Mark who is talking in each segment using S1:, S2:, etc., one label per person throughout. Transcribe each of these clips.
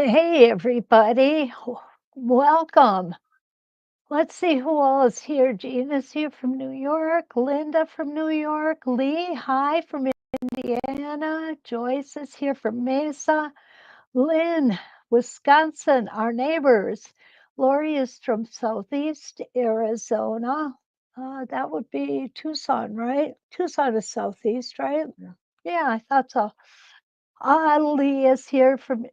S1: Hey, everybody. Welcome. Let's see who all is here. Gina's here from New York, Linda from New York, Lee, hi from Indiana, Joyce is here from Mesa, Lynn, Wisconsin, our neighbors. Lori is from Southeast Arizona. That would be Tucson, right? Tucson is Southeast, right? Yeah, I thought so. Lee is here from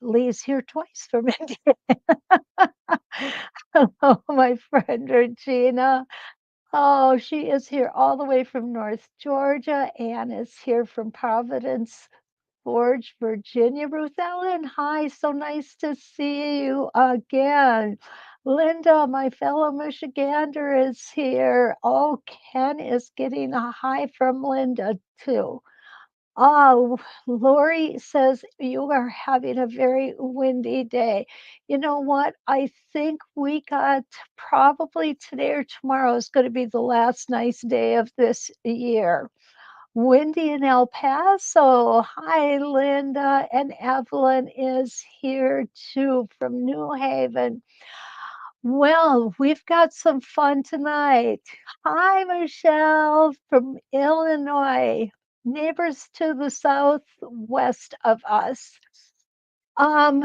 S1: Lee's here twice from Indiana. Hello, my friend Regina. Oh, she is here all the way from North Georgia. Anne is here from Providence Forge, Virginia. Ruth Ellen, hi, so nice to see you again. Linda, my fellow Michigander, is here. Oh, Ken is getting a hi from Linda, too. Oh, Lori says you are having a very windy day. You know what? I think we got probably today or tomorrow is going to be the last nice day of this year. Windy in El Paso. Hi, Linda. And Evelyn is here too from New Haven. Well, we've got some fun tonight. Hi, Michelle from Illinois, neighbors to the southwest of us. Um,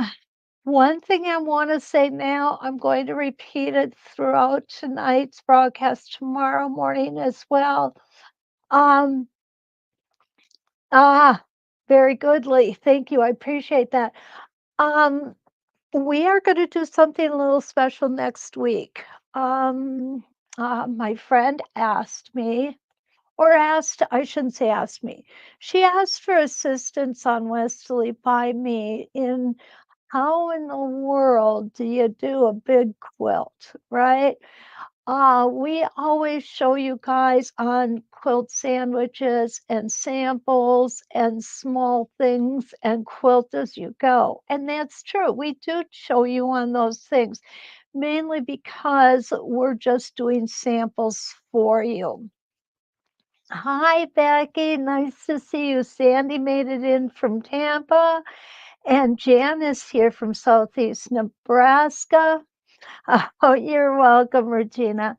S1: One thing I want to say now, I'm going to repeat it throughout tonight's broadcast tomorrow morning as well. Um, ah, very goodly. Thank you. I appreciate that. Um, we are going to do something a little special next week. Um, my friend asked me, or asked, I shouldn't say asked me, she asked for assistance on Westerly by me in how in the world do you do a big quilt, right? We always show you guys on quilt sandwiches and samples and small things and quilt as you go. And that's true. We do show you on those things, mainly because we're just doing samples for you. Hi, Becky. Nice to see you. Sandy made it in from Tampa, and Jan is here from Southeast Nebraska. Oh, you're welcome, Regina.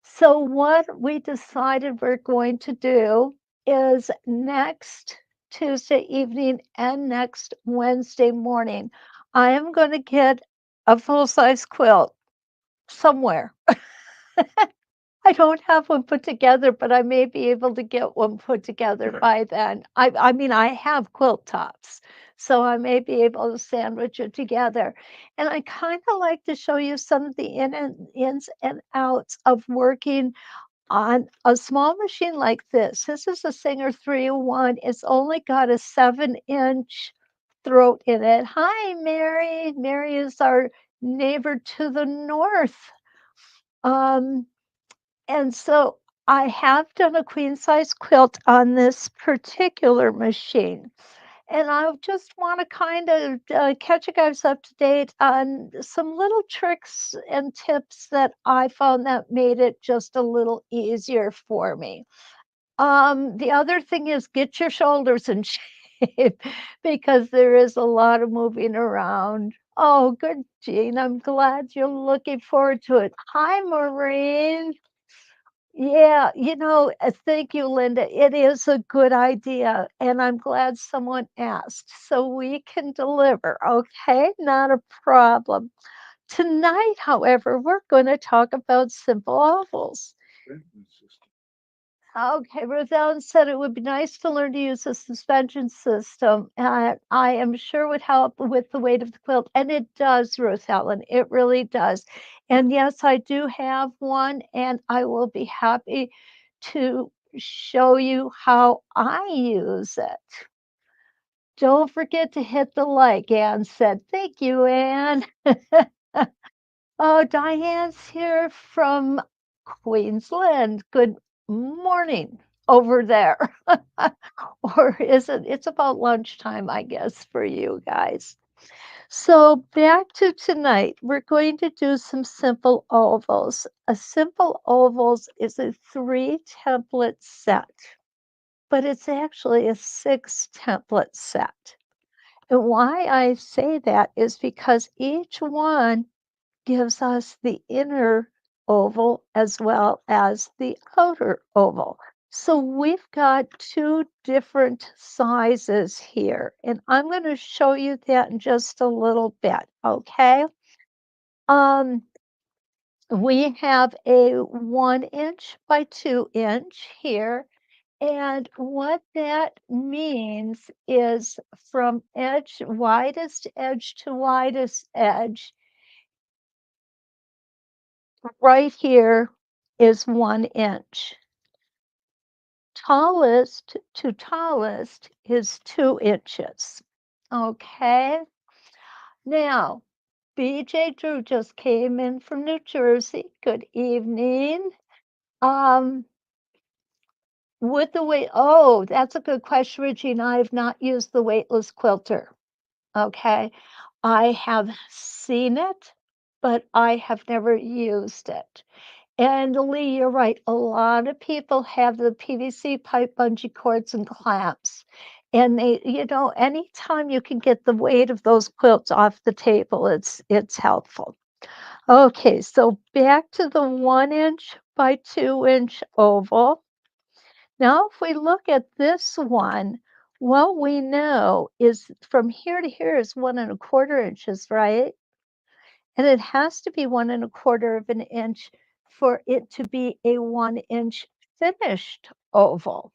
S1: So what we decided we're going to do is next Tuesday evening and next Wednesday morning, I am going to get a full-size quilt somewhere. I don't have one put together, but I may be able to get one put together by then. I mean, I have quilt tops, so I may be able to sandwich it together. And I kind of like to show you some of the ins and outs of working on a small machine like this. This is a Singer 301. It's only got a 7-inch throat in it. Hi, Mary. Mary is our neighbor to the north. Um, and so I have done a queen size quilt on this particular machine. And I just want to kind of catch you guys up to date on some little tricks and tips that I found that made it just a little easier for me. The other thing is get your shoulders in shape because there is a lot of moving around. Oh, good, Jean. I'm glad you're looking forward to it. Hi, Maureen. Yeah, thank you, Linda. It is a good idea, and I'm glad someone asked so we can deliver. Okay, not a problem. Tonight, however, we're going to talk about simple ovals. Okay, Rosellen said it would be nice to learn to use a suspension system. I am sure would help with the weight of the quilt. And it does, Rosellen. It really does. And yes, I do have one, and I will be happy to show you how I use it. Don't forget to hit the like, Anne said. Thank you, Anne. Oh, Diane's here from Queensland. Good morning over there. Or is it? It's about lunchtime, I guess, for you guys. So back to tonight, we're going to do some simple ovals. A simple ovals is a 3 template set, but it's actually a 6 template set. And why I say that is because each one gives us the inner oval as well as the outer oval. So we've got two different sizes here, and I'm going to show you that in just a little bit, okay? Um, we have a 1 inch by 2 inch here. And what that means is from widest edge to widest edge, right here is 1 inch. Tallest to tallest is 2 inches. Okay. Now, BJ Drew just came in from New Jersey. Good evening. Um, with the weight, oh, that's a good question, Regina. I have not used the weightless quilter. Okay. I have seen it, but I have never used it. And Lee, you're right. A lot of people have the PVC pipe bungee cords and clamps. And anytime you can get the weight of those quilts off the table, it's helpful. Okay, so back to the 1 inch by 2 inch oval. Now, if we look at this one, what we know is from here to here is 1 1/4 inches, right? And it has to be 1 1/4 of an inch for it to be a 1 inch finished oval.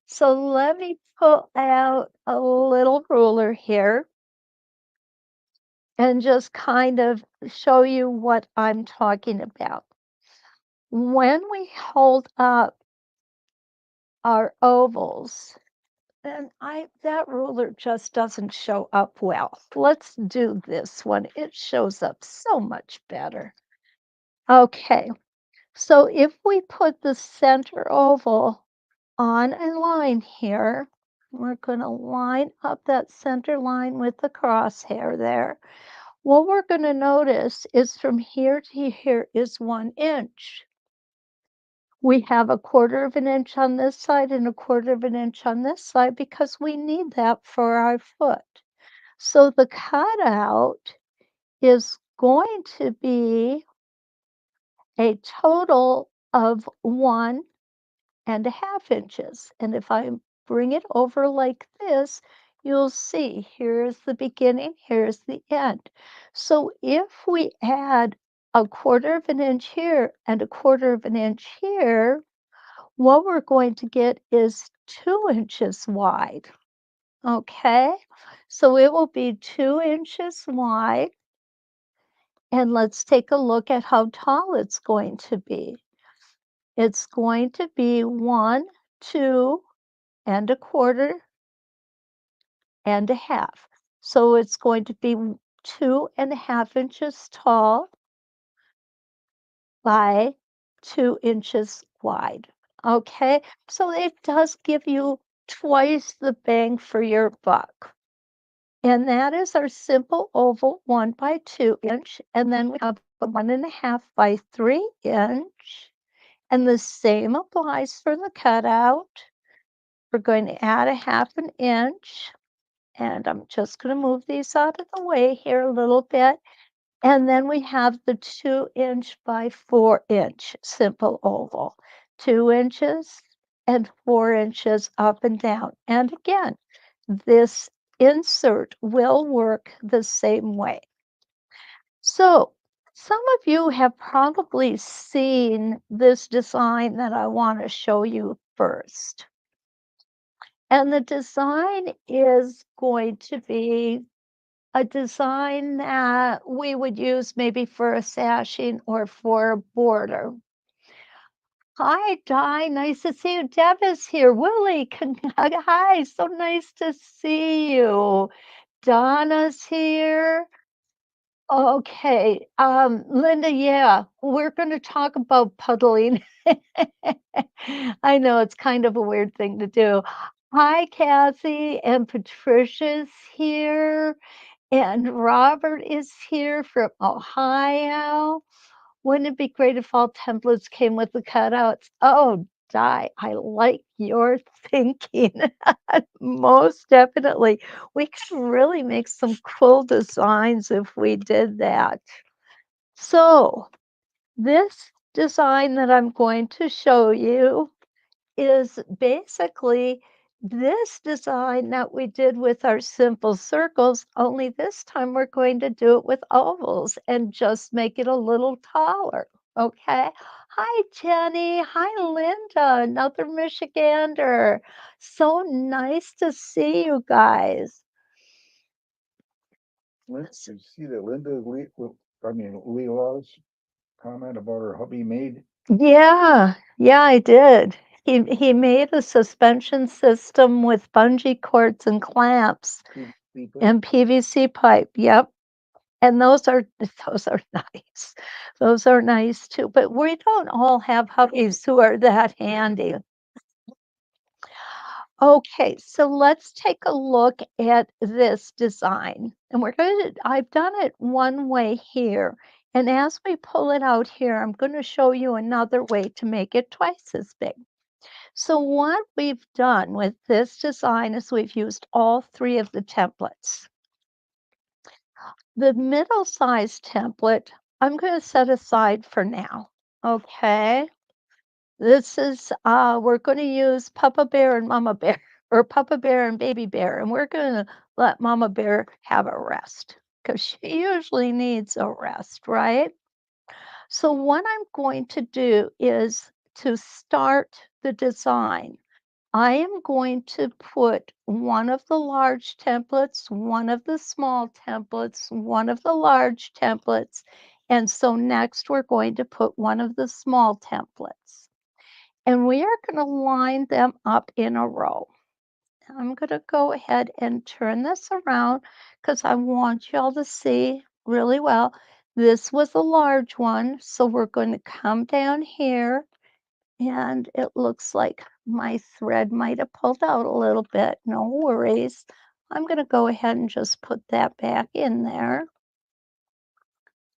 S1: So let me pull out a little ruler here and just kind of show you what I'm talking about. When we hold up our ovals, and that ruler just doesn't show up well. Let's do this one. It shows up so much better. Okay, so if we put the center oval on a line here, we're going to line up that center line with the crosshair there. What we're going to notice is from here to here is 1 inch. We have 1/4 of an inch on this side and 1/4 of an inch on this side because we need that for our foot. So the cutout is going to be a total of 1.5 inches. And if I bring it over like this, you'll see here's the beginning, here's the end. So if we add 1/4 of an inch here and 1/4 of an inch here, what we're going to get is 2 inches wide. Okay, so it will be 2 inches wide. And let's take a look at how tall it's going to be. It's going to be 1, 2 and 1/4 and 1/2. So it's going to be 2.5 inches tall by 2 inches wide. Okay, so it does give you twice the bang for your buck. And that is our simple oval 1 by 2 inch. And then we have a 1.5 by 3 inch. And the same applies for the cutout. We're going to add 1/2 inch. And I'm just going to move these out of the way here a little bit. And then we have the 2 inch by 4 inch simple oval, 2 inches and 4 inches up and down. And again, this insert will work the same way. So some of you have probably seen this design that I want to show you first. And the design is going to be a design that we would use maybe for a sashing or for a border. Hi, Di. Nice to see you. Deb is here. Willie, hi. So nice to see you. Donna's here. Okay. Linda, yeah, we're going to talk about puddling. I know it's kind of a weird thing to do. Hi, Kathy, and Patricia's here. And Robert is here from Ohio. Wouldn't it be great if all templates came with the cutouts? Oh, die. I like your thinking. Most definitely. We could really make some cool designs if we did that. So, this design that I'm going to show you is basically this design that we did with our simple circles, only this time we're going to do it with ovals and just make it a little taller. Okay. Hi, Jenny. Hi, Linda, another Michigander. So nice to see you guys.
S2: Let's see that Linda Lee, I mean, Leela's comment about her hubby made.
S1: Yeah, I did. He made a suspension system with bungee cords and clamps
S2: PVC pipe.
S1: and PVC pipe. Yep. And those are nice. Those are nice too, but we don't all have hubbies who are that handy. Okay, so let's take a look at this design. And I've done it one way here. And as we pull it out here, I'm going to show you another way to make it twice as big. So what we've done with this design is we've used all three of the templates. The middle size template, I'm going to set aside for now. Okay. This is, we're going to use Papa Bear and Mama Bear, or Papa Bear and Baby Bear, and we're going to let Mama Bear have a rest because she usually needs a rest, right? So, what I'm going to do is to start the design. I am going to put one of the large templates, one of the small templates, one of the large templates, and so next we're going to put one of the small templates. And we are going to line them up in a row. I'm going to go ahead and turn this around because I want y'all to see really well. This was a large one, so we're going to come down here and it looks like my thread might have pulled out a little bit. No worries. I'm going to go ahead and just put that back in there.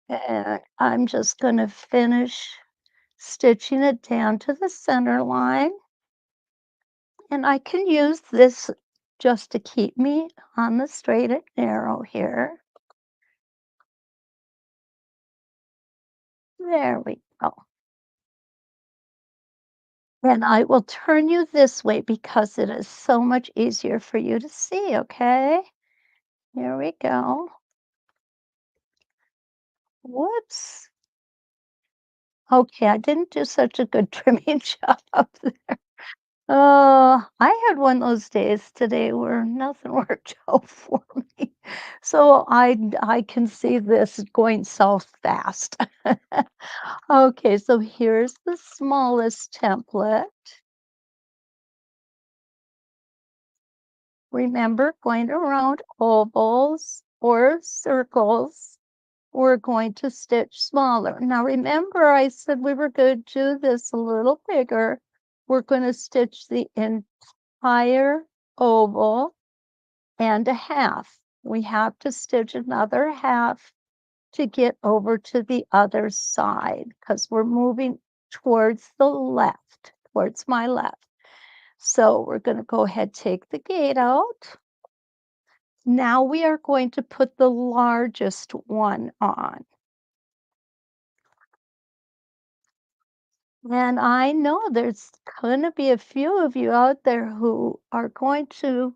S1: And I'm just going to finish stitching it down to the center line. And I can use this just to keep me on the straight and narrow here. There we go. And I will turn you this way because it is so much easier for you to see, okay? Here we go. Whoops. Okay, I didn't do such a good trimming job there. I had one of those days today where nothing worked out for me. So I can see this going south fast. Okay, so here's the smallest template. Remember, going around ovals or circles, we're going to stitch smaller. Now remember I said we were going to do this a little bigger. We're going to stitch the entire oval and a half. We have to stitch another half to get over to the other side because we're moving towards the left, towards my left. So we're going to go ahead, take the gate out. Now we are going to put the largest one on. And I know there's going to be a few of you out there who are going to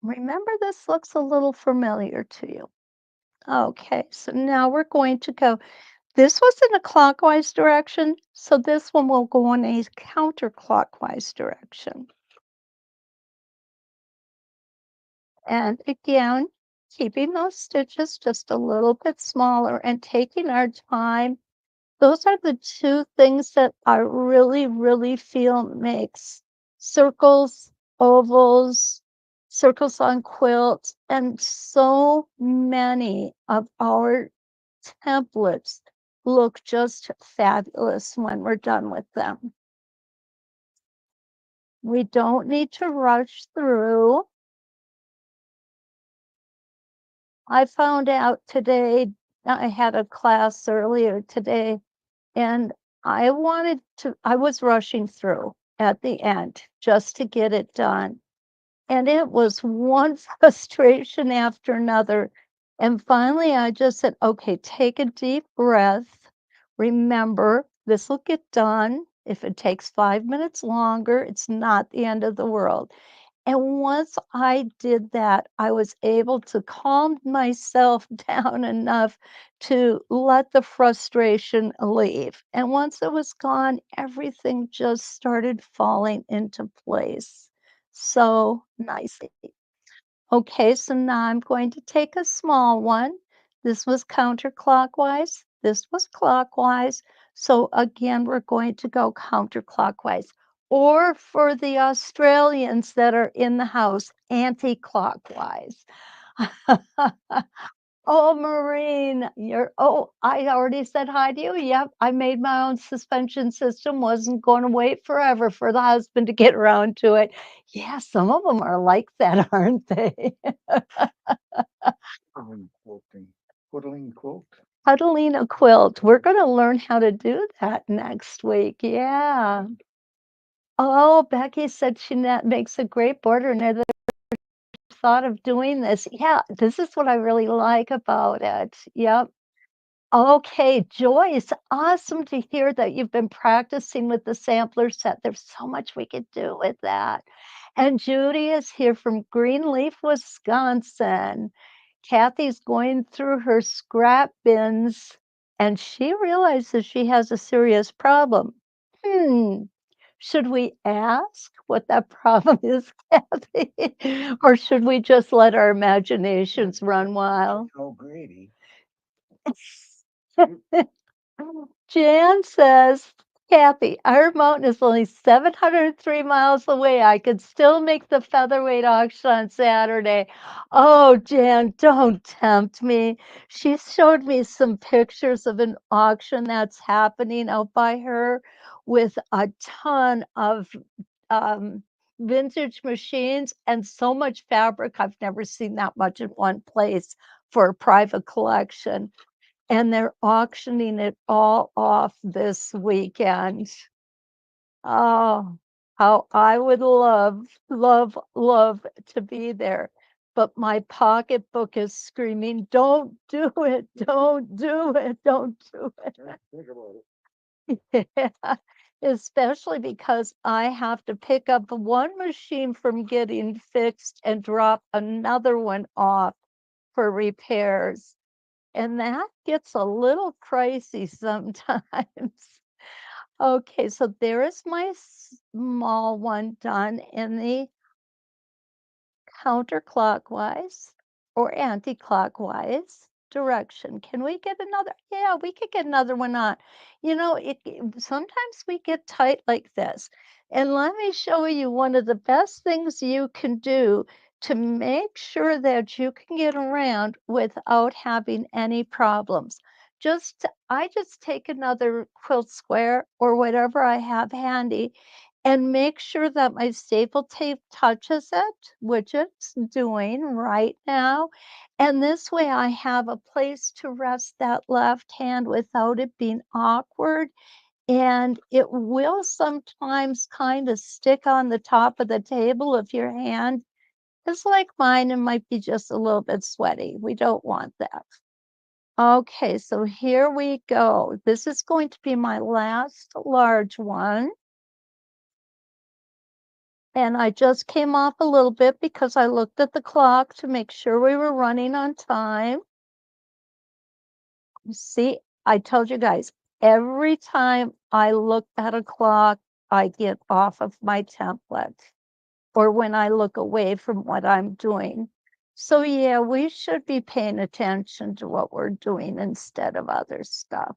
S1: remember this looks a little familiar to you. Okay, so now we're going to go. This was in a clockwise direction, so this one will go in a counterclockwise direction. And again, keeping those stitches just a little bit smaller and taking our time. Those are the two things that I really feel makes circles, ovals, circles on quilts, and so many of our templates look just fabulous when we're done with them. We don't need to rush through. I found out today, I had a class earlier today, and I was rushing through at the end just to get it done. And it was one frustration after another. And finally, I just said, okay, take a deep breath. Remember, this will get done. If it takes 5 minutes longer, it's not the end of the world. And once I did that, I was able to calm myself down enough to let the frustration leave. And once it was gone, everything just started falling into place so nicely. Okay, so now I'm going to take a small one. This was counterclockwise. This was clockwise. So again, we're going to go counterclockwise. Or for the Australians that are in the house, anti-clockwise. Oh, Maureen, I already said hi to you. Yep, I made my own suspension system. Wasn't going to wait forever for the husband to get around to it. Yeah, some of them are like that, aren't they?
S2: Quilting. Whittling quilt.
S1: Huddling a quilt. We're going to learn how to do that next week. Yeah. Oh, Becky said she makes a great border. Never thought of doing this. Yeah, this is what I really like about it. Yep. Okay, Joyce, awesome to hear that you've been practicing with the sampler set. There's so much we could do with that. And Judy is here from Greenleaf, Wisconsin. Kathy's going through her scrap bins and she realizes she has a serious problem. Hmm, should we ask what that problem is, Kathy? Or should we just let our imaginations run wild?
S2: Oh, Grady.
S1: Jan says, Kathy, Iron Mountain is only 703 miles away. I could still make the featherweight auction on Saturday. Oh, Jan, don't tempt me. She showed me some pictures of an auction that's happening out by her with a ton of um, vintage machines and so much fabric. I've never seen that much in one place for a private collection, and they're auctioning it all off this weekend. Oh, how I would love, love, love to be there. But my pocketbook is screaming, don't do it, don't do it, don't do it.
S2: Think about it.
S1: Yeah, especially because I have to pick up one machine from getting fixed and drop another one off for repairs. And that gets a little pricey sometimes. Okay, so there is my small one done in the counterclockwise or anti-clockwise direction. Can we get another? Yeah, we could get another one on. Sometimes we get tight like this. And let me show you one of the best things you can do to make sure that you can get around without having any problems. I just take another quilt square or whatever I have handy and make sure that my staple tape touches it, which it's doing right now. And this way I have a place to rest that left hand without it being awkward. And it will sometimes kind of stick on the top of the table if your hand is like mine and might be just a little bit sweaty. We don't want that. Okay, so here we go. This is going to be my last large one. And I just came off a little bit because I looked at the clock to make sure we were running on time. See, I told you guys, every time I look at a clock, I get off of my template or when I look away from what I'm doing. So yeah, we should be paying attention to what we're doing instead of other stuff.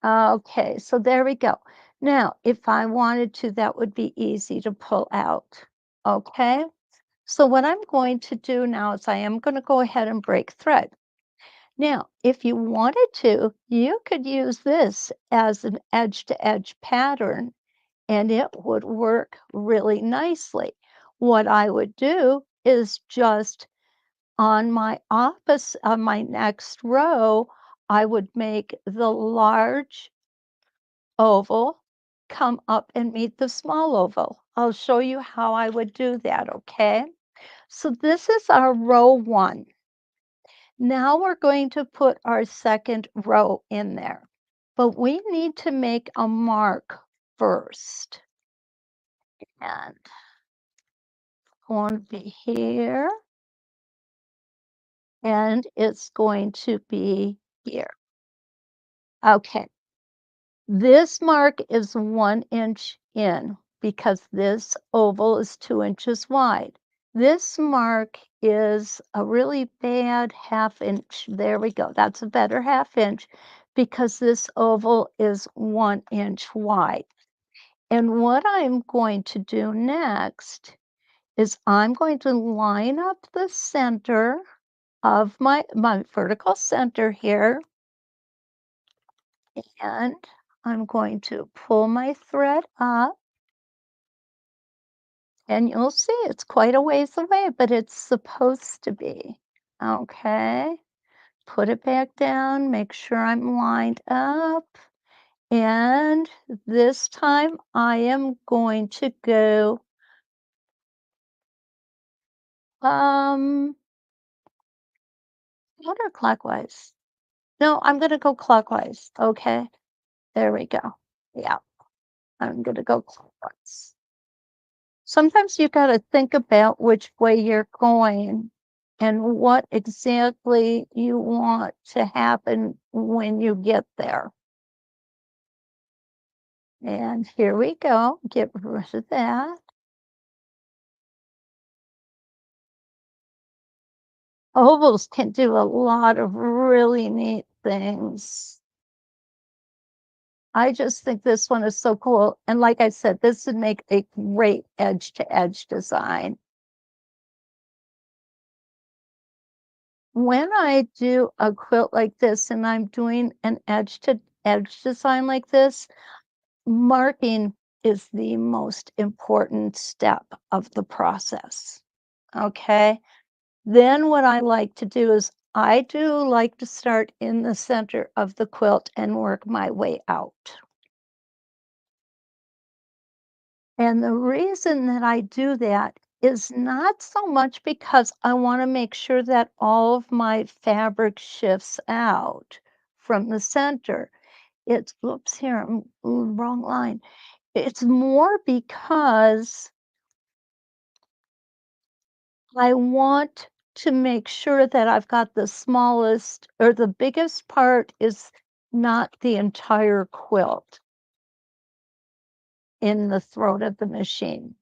S1: Okay, so there we go. Now, if I wanted to, that would be easy to pull out. Okay. So what I'm going to do now is I am going to go ahead and break thread. Now, if you wanted to, you could use this as an edge to edge pattern and it would work really nicely. What I would do is just on my next row, I would make the large oval come up and meet the small oval. I'll show you how I would do that, okay? So this is our row 1. Now we're going to put our second row in there, but we need to make a mark first. And going to be here, and it's going to be here. Okay, this mark is 1 inch in because this oval is 2 inches wide. This mark is a really bad half inch. There we go. That's a better half inch because this oval is 1 inch wide. And what I'm going to do next is I'm going to line up the center of my vertical center here, and I'm going to pull my thread up, and you'll see it's quite a ways away, but it's supposed to be. Okay, put it back down, make sure I'm lined up, and this time I am going to go um counterclockwise. No, I'm gonna go clockwise. Okay, there we go. Yeah, I'm gonna go clockwise. Sometimes you gotta think about which way you're going and what exactly you want to happen when you get there. And here we go. Get rid of that. Ovals can do a lot of really neat things. I just think this one is so cool. And like I said, this would make a great edge to edge design. When I do a quilt like this and I'm doing an edge to edge design like this, marking is the most important step of the process. Okay. Then what I like to do is I do like to start in the center of the quilt and work my way out. And the reason that I do that is not so much because I want to make sure that all of my fabric shifts out from the center. It's, oops, here, wrong line. It's more because I want to make sure that I've got the smallest or the biggest part is not the entire quilt in the throat of the machine.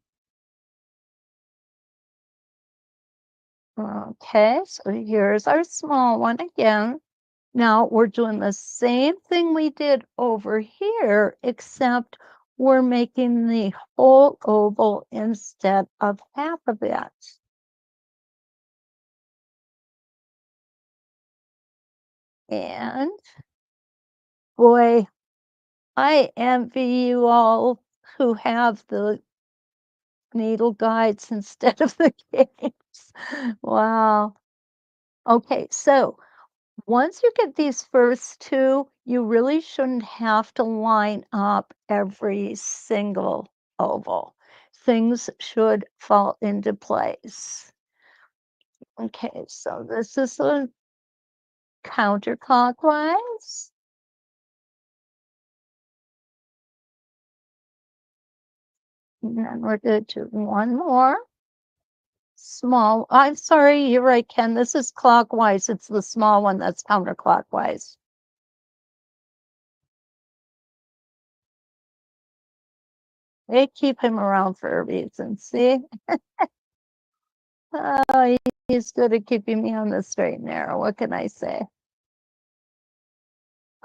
S1: Okay, so here's our small one again. Now we're doing the same thing we did over here, except we're making the whole oval instead of half of it. And boy, I envy you all who have the needle guides instead of the games. Wow. Okay, so once you get these first two, you really shouldn't have to line up every single oval. Things should fall into place. Okay, so this is a counterclockwise. And then we're going to do one more small. I'm sorry, you're right, Ken. This is clockwise. It's the small one that's counterclockwise. They keep him around for a reason. See? Oh, he's good at keeping me on the straight and narrow. What can I say?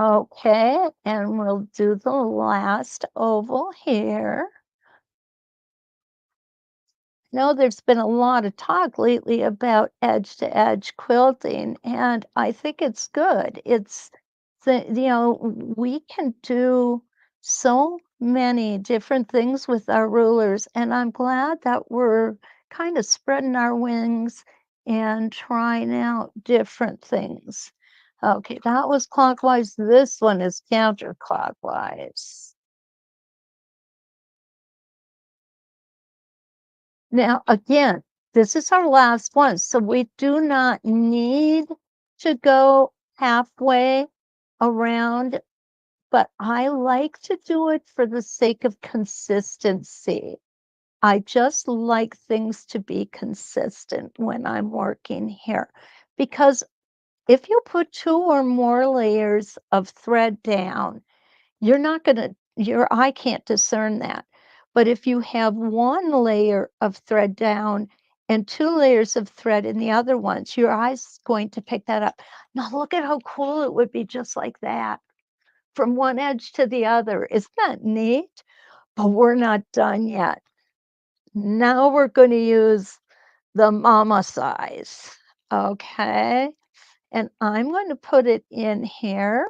S1: Okay, and we'll do the last oval here. Know there's been a lot of talk lately about edge to edge quilting, and I think it's good. It's we can do so many different things with our rulers, and I'm glad that we're kind of spreading our wings and trying out different things. Okay, that was clockwise. This one is counterclockwise. Now, again, this is our last one, so we do not need to go halfway around, but I like to do it for the sake of consistency. I just like things to be consistent when I'm working here because if you put 2 or more layers of thread down, you're not gonna your eye can't discern that. But if you have 1 layer of thread down and 2 layers of thread in the other ones, your eye's going to pick that up. Now look at how cool it would be just like that, from one edge to the other. Isn't that neat? But we're not done yet. Now we're gonna use the mama size, okay? And I'm going to put it in here.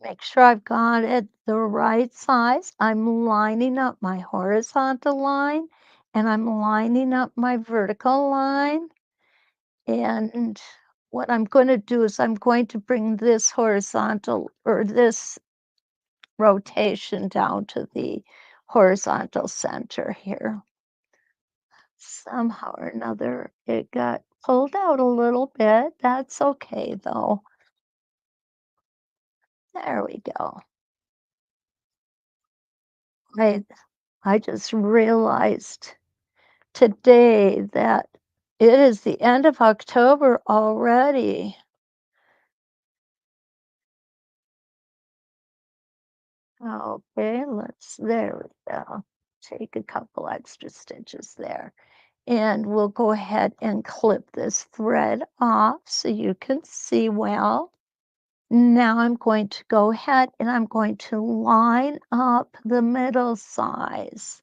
S1: Make sure I've got it the right size. I'm lining up my horizontal line and I'm lining up my vertical line. And what I'm going to do is I'm going to bring this horizontal or this rotation down to the horizontal center here. Somehow or another, it got pulled out a little bit. That's okay though. There we go. I I just realized today that it is the end of October already. Okay, there we go. Take a couple extra stitches there. And we'll go ahead and clip this thread off so you can see well. Now I'm going to go ahead and I'm going to line up the middle size.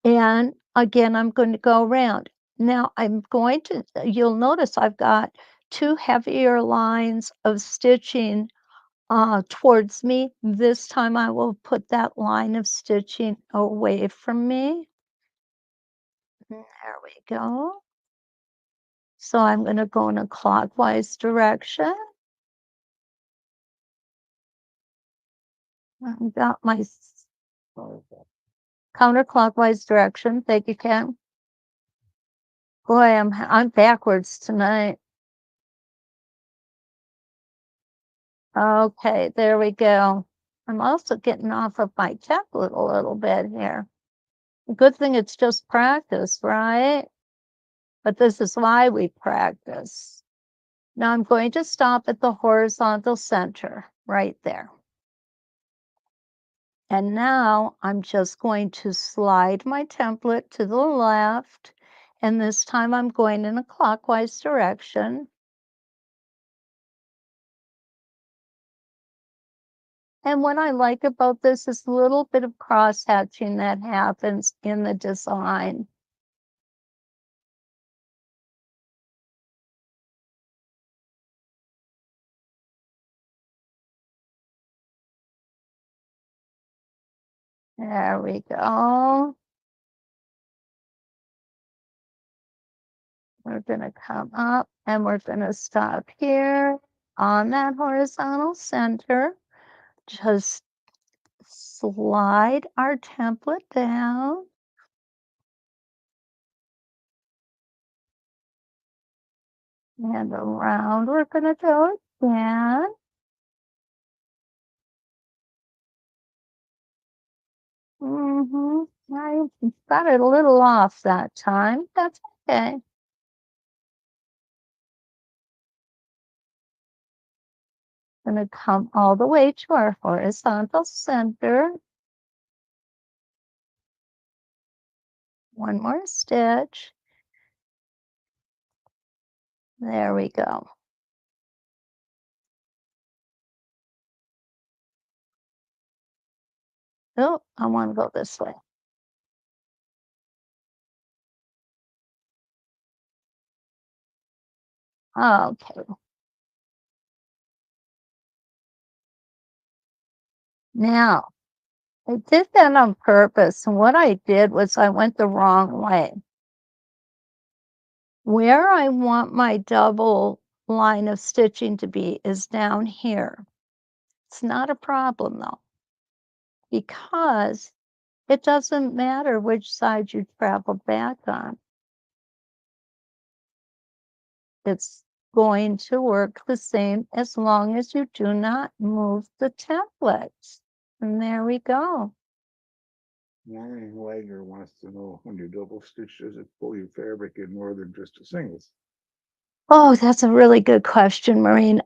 S1: And again, I'm going to go around. Now I'm going to, you'll notice I've got 2 heavier lines of stitching towards me. This time I will put that line of stitching away from me. There we go. So I'm going to go in a clockwise direction. I've got my counterclockwise direction. Thank you, Ken. Boy, I'm backwards tonight. Okay, there we go. I'm also getting off of my template a little bit here. Good thing it's just practice, right? But this is why we practice. Now I'm going to stop at the horizontal center right there. And now I'm just going to slide my template to the left. And this time I'm going in a clockwise direction. And what I like about this is a little bit of cross hatching that happens in the design. There we go. We're going to come up and we're going to stop here on that horizontal center. Just slide our template down. And around we're going to go again. I got it a little off that time. That's okay. Going to come all the way to our horizontal center. One more stitch. There we go. Oh, I want to go this way. Okay. Now, I did that on purpose. And what I did was I went the wrong way. Where I want my double line of stitching to be is down here. It's not a problem though, because it doesn't matter which side you travel back on. It's going to work the same as long as you do not move the templates. And there we go.
S2: Warren Wagner wants to know, when you double stitch, does it pull your fabric in more than just a single?
S1: Oh, that's a really good question, Maureen.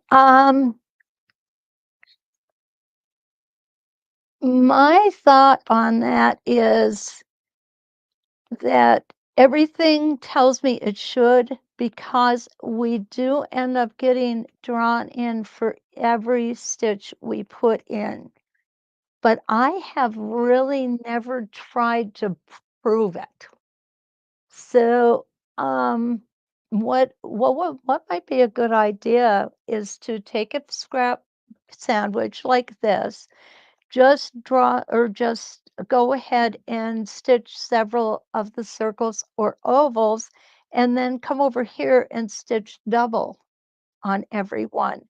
S1: My thought on that is that everything tells me it should, because we do end up getting drawn in for every stitch we put in. But I have really never tried to prove it. So, what might be a good idea is to take a scrap sandwich like this, just draw or just go ahead and stitch several of the circles or ovals, and then come over here and stitch double on every one.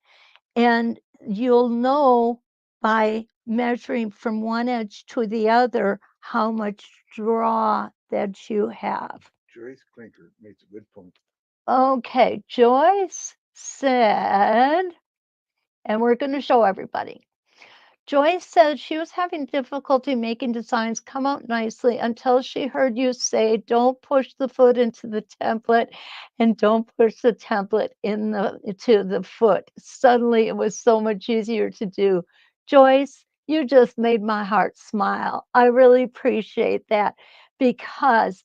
S1: And you'll know by measuring from one edge to the other how much draw that you have.
S2: Joyce Clinker makes a good point.
S1: Okay, Joyce said, and we're going to show everybody. Joyce said she was having difficulty making designs come out nicely until she heard you say, don't push the foot into the template and don't push the template into the foot. Suddenly it was so much easier to do. Joyce, you just made my heart smile. I really appreciate that, because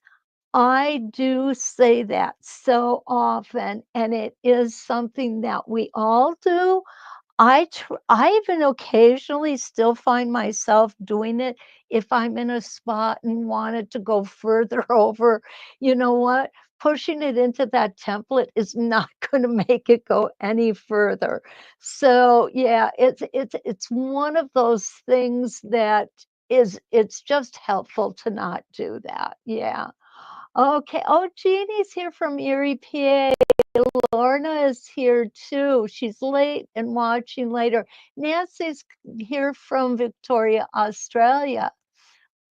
S1: I do say that so often, and it is something that we all do. I even occasionally still find myself doing it if I'm in a spot and wanted to go further over. You know what? Pushing it into that template is not going to make it go any further. So yeah, it's one of those things that it's just helpful to not do that. Yeah. Okay. Oh, Jeannie's here from Erie, PA. Lorna is here too. She's late and watching later. Nancy's here from Victoria, Australia.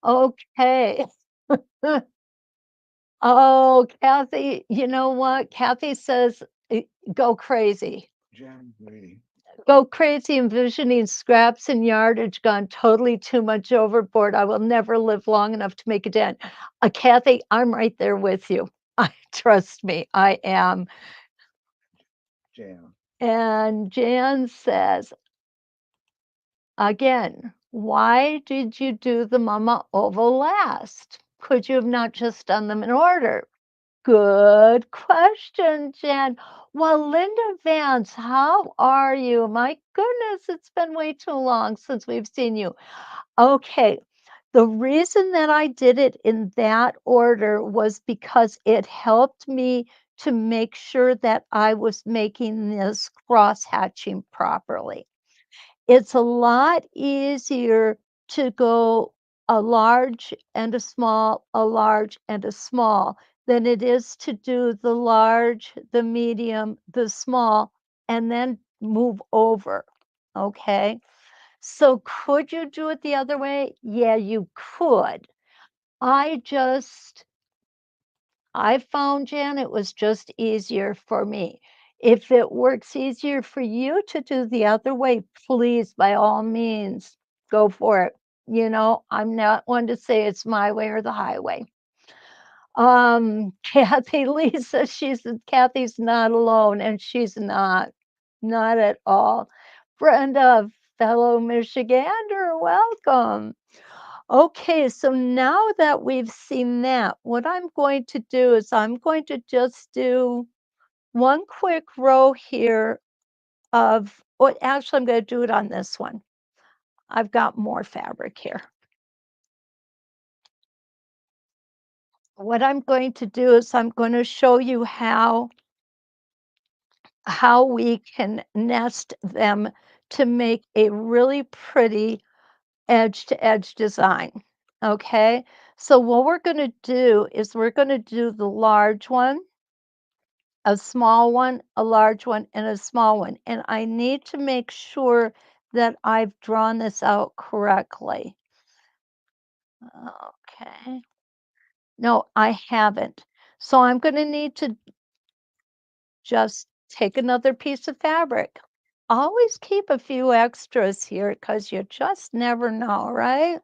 S1: Okay. Oh, Kathy, you know what? Kathy says, go crazy.
S2: Jen waiting.
S1: Go crazy envisioning scraps and yardage gone totally too much overboard. I will never live long enough to make a dent. Kathy, I'm right there with you. I trust me, I am.
S2: Jan.
S1: And Jan says, again, why did you do the mama oval last? Could you have not just done them in order? Good question, Jan. Well, Linda Vance, how are you? My goodness, it's been way too long since we've seen you. Okay, the reason that I did it in that order was because it helped me to make sure that I was making this cross hatching properly. It's a lot easier to go a large and a small, a large and a small, than it is to do the large, the medium, the small, and then move over. Okay. So could you do it the other way? Yeah, you could. I just I found, Jan, it was just easier for me. If it works easier for you to do the other way, please, by all means, go for it. You know, I'm not one to say it's my way or the highway. Kathy Lisa, Kathy's not alone, and she's not at all. Brenda, fellow Michigander, welcome. Okay, so now that we've seen that, what I'm going to do is I'm going to just do one quick row here of, what actually I'm going to do it on this one. I've got more fabric here. What I'm going to do is I'm going to show you how we can nest them to make a really pretty edge to edge design. Okay, so what we're going to do is we're going to do the large one. a small one, a large one, and a small one, and I need to make sure that I've drawn this out correctly. Okay. No, I haven't. So I'm gonna need to just take another piece of fabric. Always keep a few extras here because you just never know, right?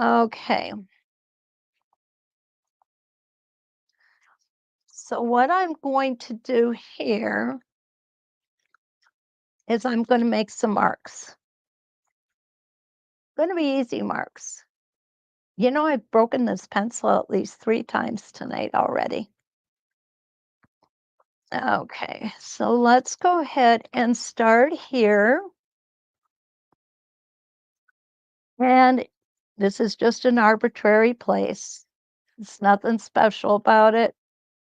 S1: Okay, so what I'm going to do here is I'm going to make some marks. Going to be easy marks. You know, I've broken this pencil at least 3 times tonight already. Okay, so let's go ahead and start here. And this is just an arbitrary place. It's nothing special about it.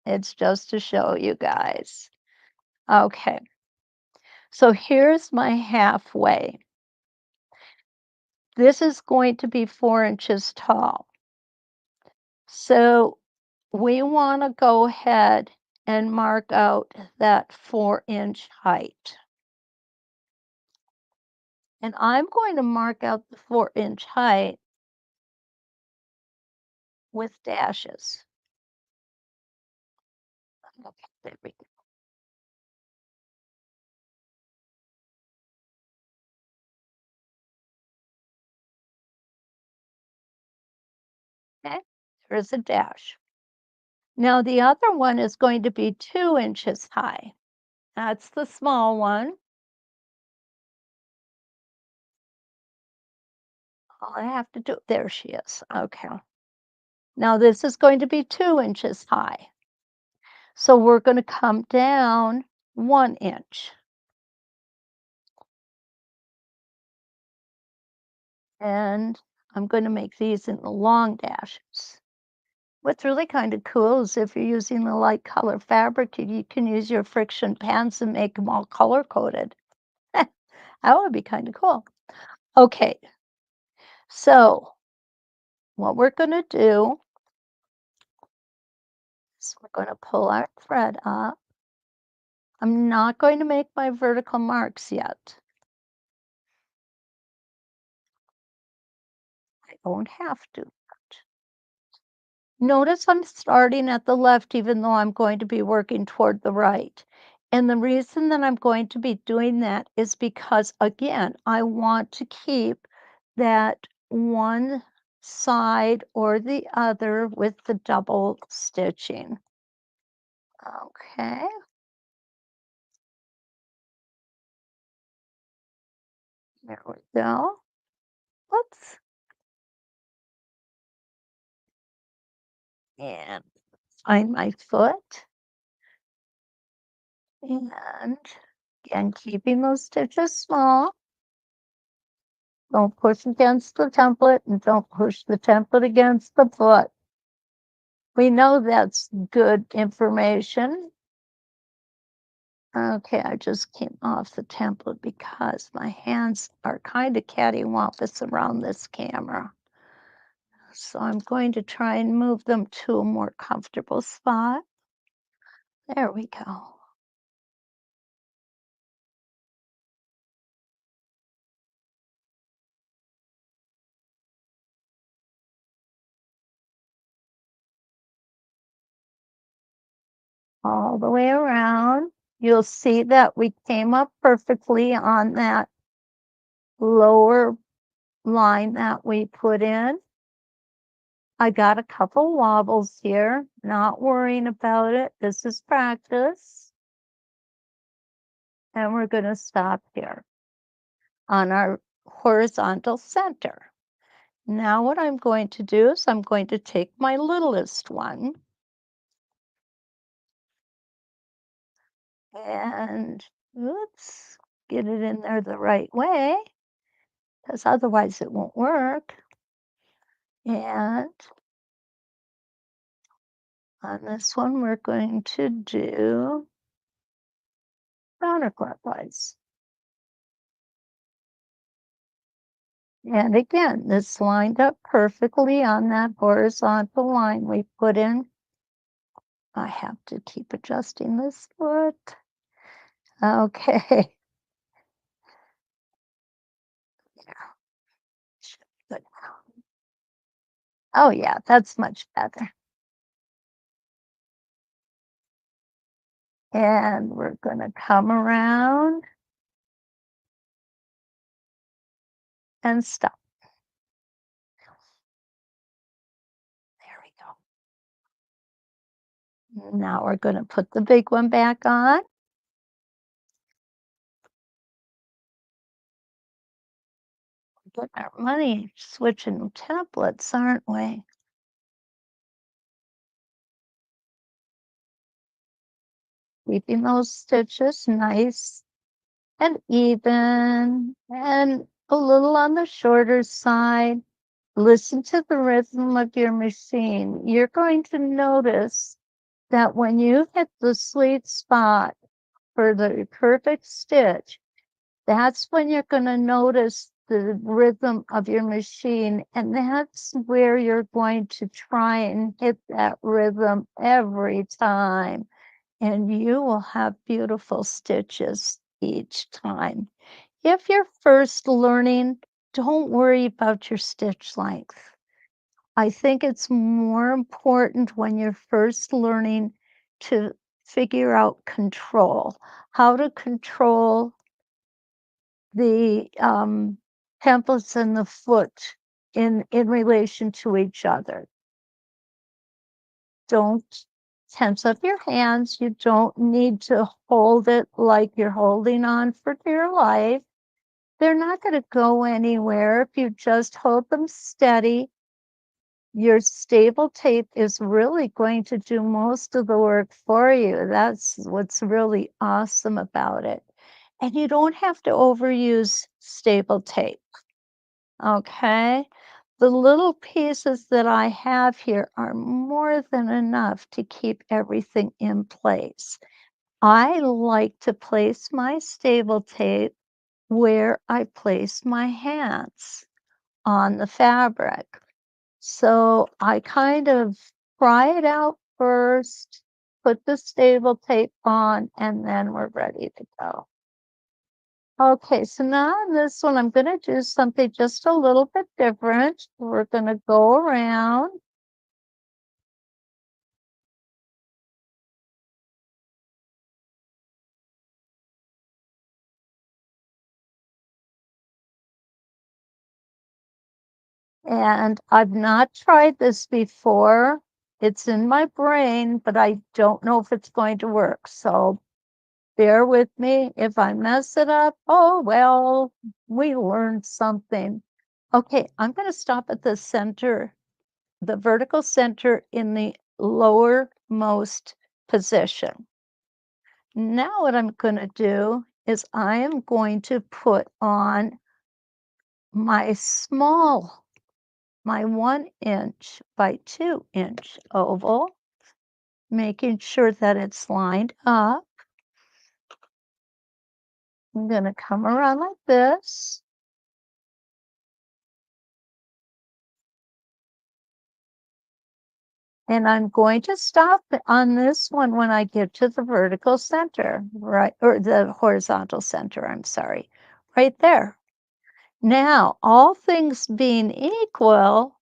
S1: It's just to show you guys. Okay, so here's my halfway. This is going to be 4 inches tall. So we want to go ahead and mark out that 4 inch height. And I'm going to mark out the 4 inch height with dashes. Okay, there we go. Okay, there's a dash. Now the other one is going to be 2 inches high. That's the small one. All I have to do, there she is. Okay. Now this is going to be 2 inches high. So we're going to come down 1 inch. And I'm going to make these in the long dashes. What's really kind of cool is if you're using the light color fabric, you can use your friction pans and make them all color coded. That would be kind of cool. Okay, so what we're going to do is we're going to pull our thread up. I'm not going to make my vertical marks yet. I don't have to. Notice I'm starting at the left even though I'm going to be working toward the right. And the reason that I'm going to be doing that is because, again, I want to keep that one side or the other with the double stitching. Okay, there we go. Whoops. And find my foot. And again, keeping those stitches small. Don't push against the template and don't push the template against the foot. We know that's good information. Okay, I just came off the template because my hands are kind of cattywampus around this camera. So I'm going to try and move them to a more comfortable spot. There we go. All the way around. You'll see that we came up perfectly on that lower line that we put in. I got a couple wobbles here, not worrying about it. This is practice. And we're going to stop here on our horizontal center. Now what I'm going to do is I'm going to take my littlest one and oops, get it in there the right way because otherwise it won't work. And on this one, we're going to do counterclockwise. And again, this lined up perfectly on that horizontal line we put in I have to keep adjusting this foot. Okay. Good. Oh, yeah, that's much better. And we're gonna come around and stop. There we go. Now we're gonna put the big one back on. Put our money switching templates, aren't we? Keeping those stitches nice and even and a little on the shorter side. Listen to the rhythm of your machine. You're going to notice that when you hit the sweet spot for the perfect stitch, that's when you're going to notice the rhythm of your machine. And that's where you're going to try and hit that rhythm every time. And you will have beautiful stitches each time. If you're first learning, don't worry about your stitch length. I think it's more important when you're first learning to figure out control, how to control the templates and the foot in relation to each other. Don't tense up your hands. You don't need to hold it like you're holding on for dear life. They're not going to go anywhere if you just hold them steady. Your stable tape is really going to do most of the work for you. That's what's really awesome about it. And you don't have to overuse stable tape. Okay. The little pieces that I have here are more than enough to keep everything in place. I like to place my stable tape where I place my hands on the fabric. So I kind of try it out first, put the stable tape on, and then we're ready to go. Okay, so now on this one, I'm going to do something just a little bit different. We're going to go around and I've not tried this before. It's in my brain, but I don't know if it's going to work. So bear with me. If I mess it up, oh, well, we learned something. Okay, I'm going to stop at the center, the vertical center in the lowermost position. Now what I'm going to do is I am going to put on my small, my 1 inch by 2 inch oval, making sure that it's lined up. I'm going to come around like this. And I'm going to stop on this one when I get to the vertical center, right, or the horizontal center, I'm sorry, right there. Now, all things being equal,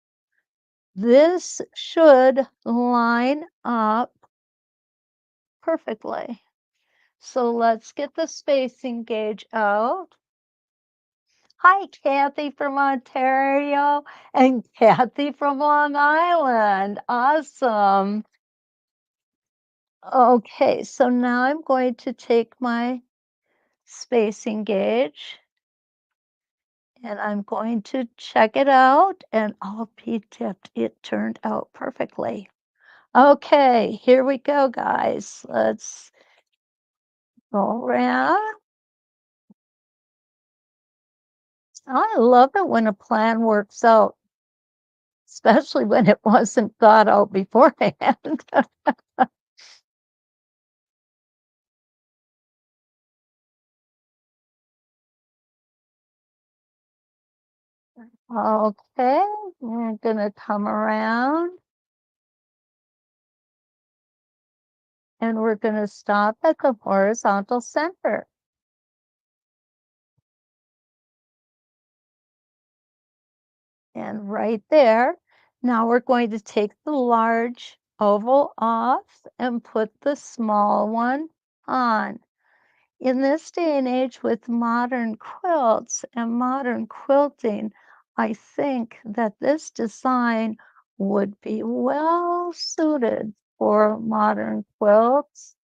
S1: this should line up perfectly. So let's get the spacing gauge out. Hi, Kathy from Ontario and Kathy from Long Island. Awesome. Okay, so now I'm going to take my spacing gauge and I'm going to check it out and I'll be tipped. It turned out perfectly. Okay, here we go, guys. Let's go around. I love it when a plan works out, especially when it wasn't thought out beforehand. Okay, we're gonna come around and we're going to stop at the horizontal center. And right there, now we're going to take the large oval off and put the small one on. In this day and age with modern quilts and modern quilting, I think that this design would be well suited for modern quilts.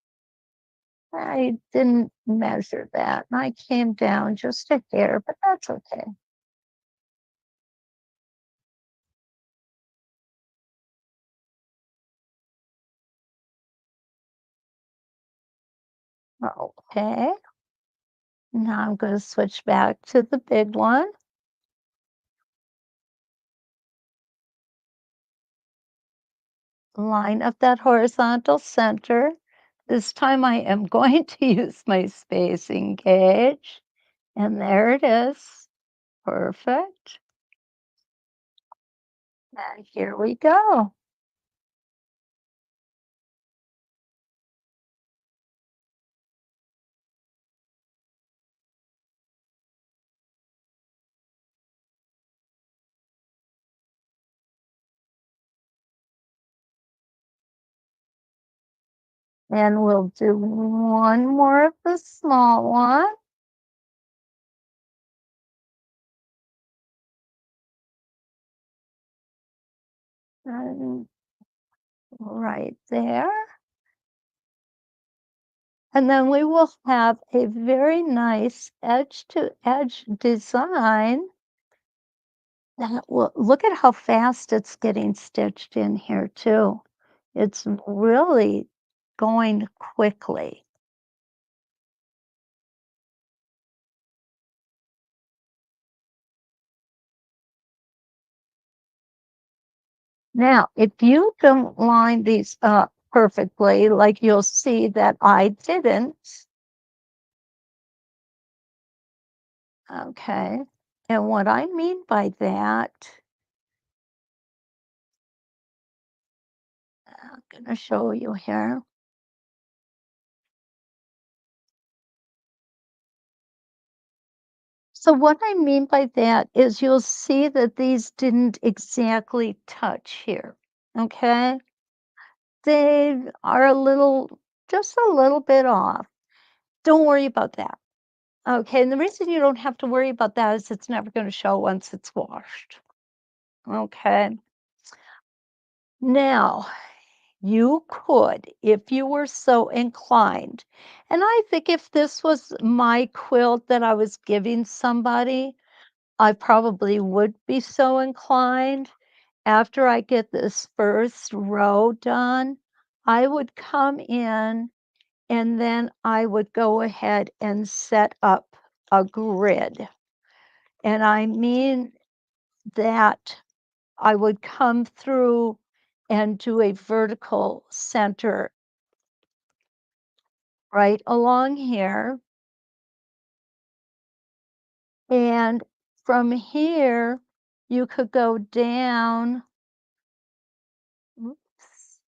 S1: I didn't measure that, and I came down just a hair, but that's okay. Okay, now I'm going to switch back to the big one. Line up that horizontal center. This time I am going to use my spacing gauge. And there it is. Perfect. And here we go. And we'll do one more of the small one. And right there. And then we will have a very nice edge to edge design that will look at how fast it's getting stitched in here too. It's really going quickly. Now, if you don't line these up perfectly, like you'll see that I didn't, okay? And what I mean by that, I'm gonna show you here. So what I mean by that is you'll see that these didn't exactly touch here, okay? They are a little, just a little bit off. Don't worry about that. Okay, and the reason you don't have to worry about that is it's never going to show once it's washed. Okay. Now, you could, if you were so inclined, and I think if this was my quilt that I was giving somebody, I probably would be so inclined. After I get this first row done, I would come in and then I would go ahead and set up a grid. And I mean that I would come through and do a vertical center right along here. And from here, you could go down, oops,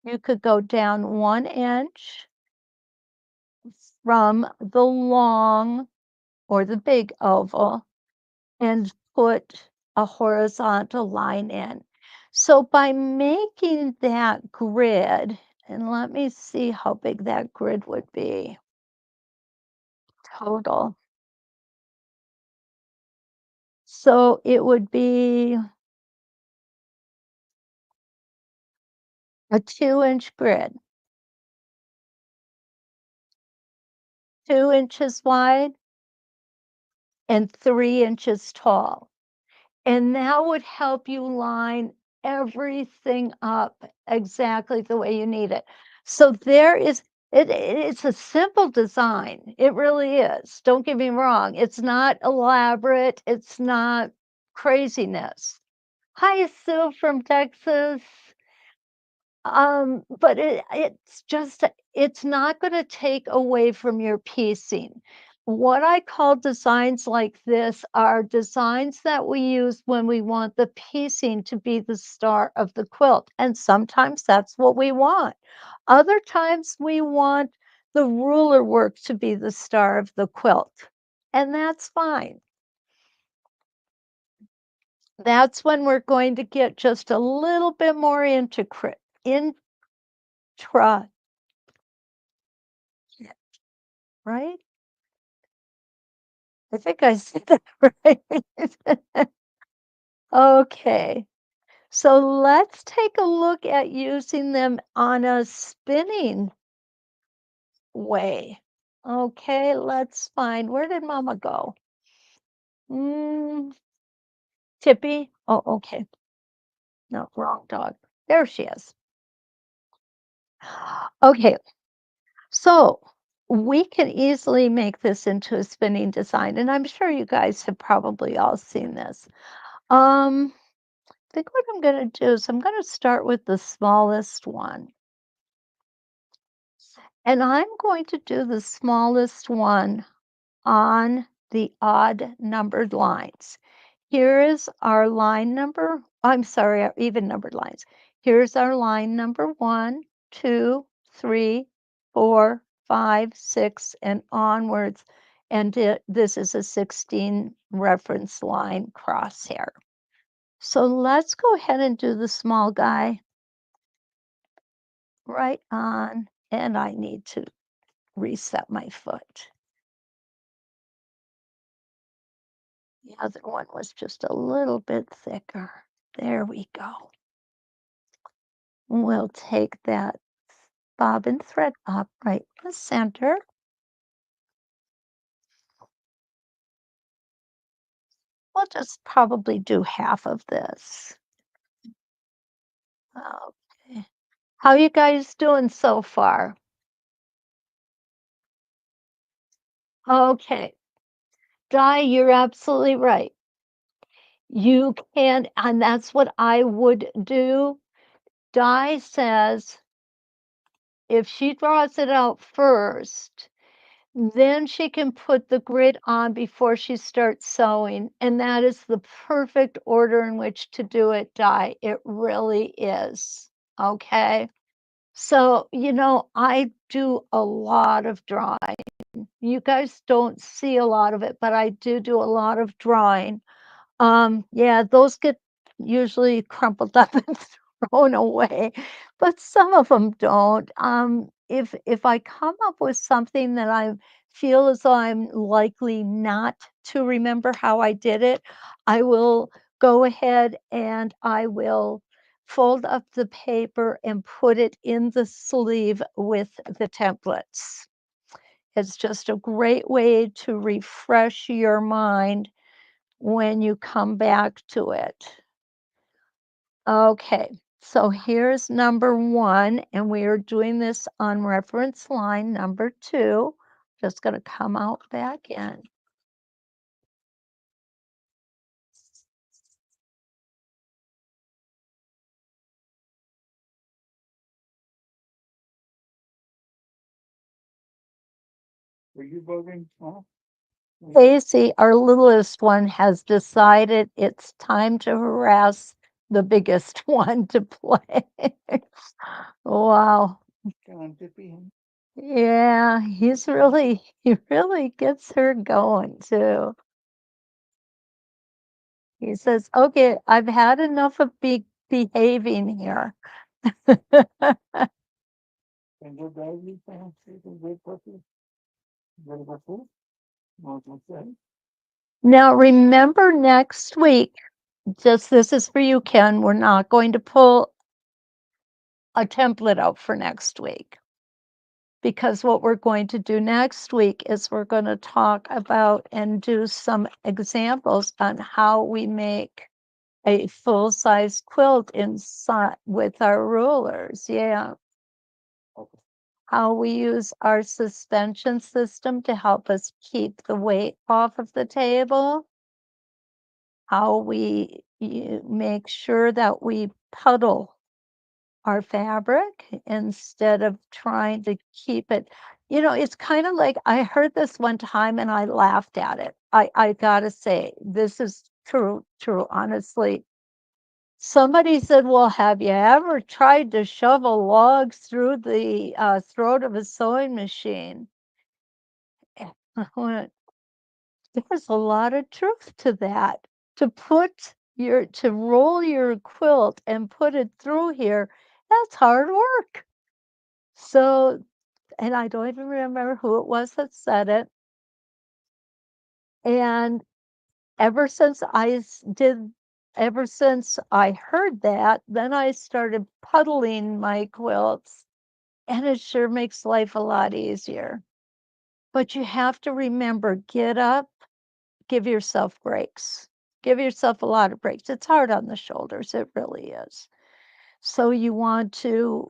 S1: you could go down 1 inch from the long or the big oval and put a horizontal line in. So by making that grid, and let me see how big that grid would be total. So it would be a 2 inch grid, 2 inches wide and 3 inches tall. And that would help you line everything up exactly the way you need it. So there is it's a simple design. It really is. Don't get me wrong. It's not elaborate. It's not craziness. Hi, Sue from Texas. But it's just it's not going to take away from your piecing. What I call designs like this are designs that we use when we want the piecing to be the star of the quilt, and sometimes that's what we want. Other times we want the ruler work to be the star of the quilt, and that's fine. That's when we're going to get just a little bit more intra, right? I think I said that right. Okay. So let's take a look at using them on a spinning way. Okay, let's find, where did Mama go? Mm, Tippy? Oh, okay. No, wrong dog. There she is. Okay, so we can easily make this into a spinning design, and I'm sure you guys have probably all seen this. I think what I'm going to do is I'm going to start with the smallest one. And I'm going to do the smallest one on the odd numbered lines. Here is our line number, I'm sorry, our even numbered lines. Here's our line number 1, 2, 3, 4, 5, 6, and onwards. And this is a 16 reference line crosshair. So let's go ahead and do the small guy right on. And I need to reset my foot. The other one was just a little bit thicker. There we go. We'll take that bobbin thread up right in the center. We'll just probably do half of this. Okay. How you guys doing so far? Okay. Di, you're absolutely right. You can, and that's what I would do. Di says if she draws it out first, then she can put the grid on before she starts sewing, and that is the perfect order in which to do it, Di. It really is. Okay. So, I do a lot of drawing. You guys don't see a lot of it, but I do a lot of drawing. Yeah, those get usually crumpled up and thrown away, but some of them don't. If I come up with something that I feel as though I'm likely not to remember how I did it, I will go ahead and I will fold up the paper and put it in the sleeve with the templates. It's just a great way to refresh your mind when you come back to it. Okay, so here's number 1, and we are doing this on reference line number 2. Just going to come out back in.
S2: Were you bugging? Huh?
S1: Casey, our littlest one, has decided it's time to harass the biggest one to play. Wow.
S2: Come on, Tippy.
S1: Yeah, he really gets her going too. He says, "Okay, I've had enough of behaving here."
S2: And your doggy sounds like a good puppy. Good puppy. Okay.
S1: Now, remember next week, just this is for you, Ken, we're not going to pull a template out for next week. Because what we're going to do next week is we're going to talk about and do some examples on how we make a full-size quilt inside with our rulers. Yeah.
S2: Okay.
S1: How we use our suspension system to help us keep the weight off of the table. How we make sure that we puddle our fabric instead of trying to keep it. It's kinda like I heard this one time and I laughed at it. I gotta say, this is true, honestly. Somebody said, "Well, have you ever tried to shove a log through the, throat of a sewing machine?" And I went, "There's a lot of truth to that. To roll your quilt and put it through here, that's hard work." So and I don't even remember who it was that said it, and ever since ever since I heard that, then I started puddling my quilts, and it sure makes life a lot easier. But you have to remember, get up, give yourself breaks. Give yourself a lot of breaks. It's hard on the shoulders, it really is. So you want to,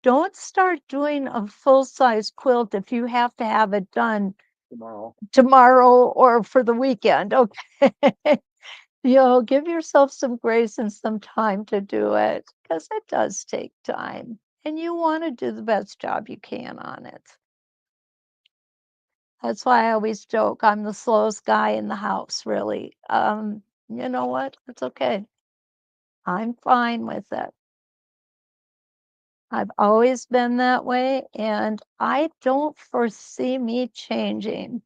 S1: don't start doing a full-size quilt if you have to have it done
S2: tomorrow.
S1: tomorrow or for the weekend, okay? Give yourself some grace and some time to do it because it does take time, and you wanna do the best job you can on it. That's why I always joke I'm the slowest guy in the house, really. You know what? It's okay. I'm fine with it. I've always been that way, and I don't foresee me changing.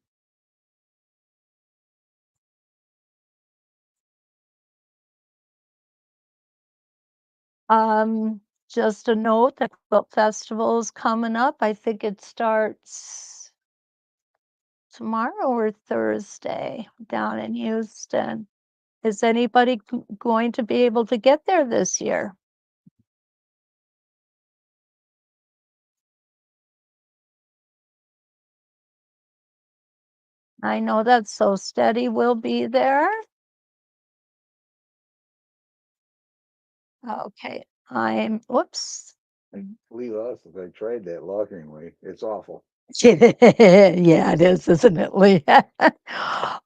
S1: Just a note that Quilt Festival is coming up. I think it starts tomorrow or Thursday down in Houston. Is anybody going to be able to get there this year? I know that So Steady will be there. Okay, whoops.
S2: And believe us, if I tried that logging way, it's awful.
S1: Yeah, it is, isn't it, Lee?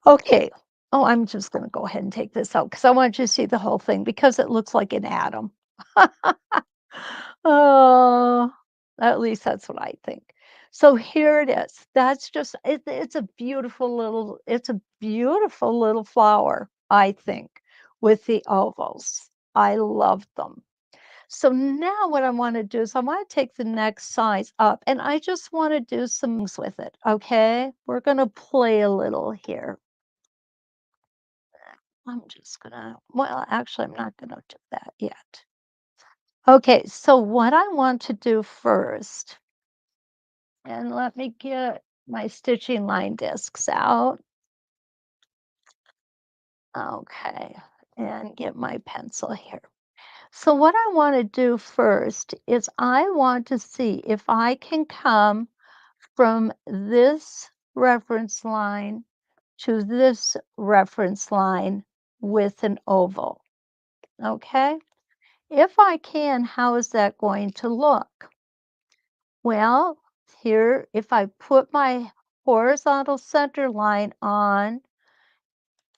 S1: Okay. Oh, I'm just gonna go ahead and take this out because I want you to see the whole thing because it looks like an atom. Oh, at least that's what I think. So here it is. That's just it's a beautiful little flower, I think, with the ovals. I love them. So now what I want to do is I want to take the next size up and I just want to do some things with it. Okay. We're going to play a little here. Well, actually, I'm not going to do that yet. Okay. So what I want to do first, and let me get my stitching line discs out. Okay. And get my pencil here. So what I want to do first is I want to see if I can come from this reference line to this reference line with an oval, okay? If I can, how is that going to look? Well, here, if I put my horizontal center line on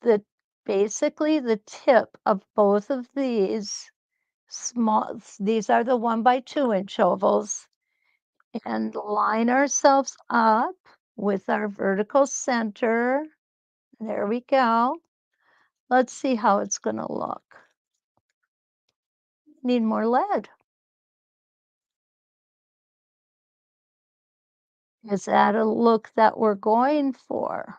S1: the basically the tip of both of these are the 1 by 2 inch ovals, and line ourselves up with our vertical center. There we go. Let's see how it's gonna look. Need more lead. Is that a look that we're going for?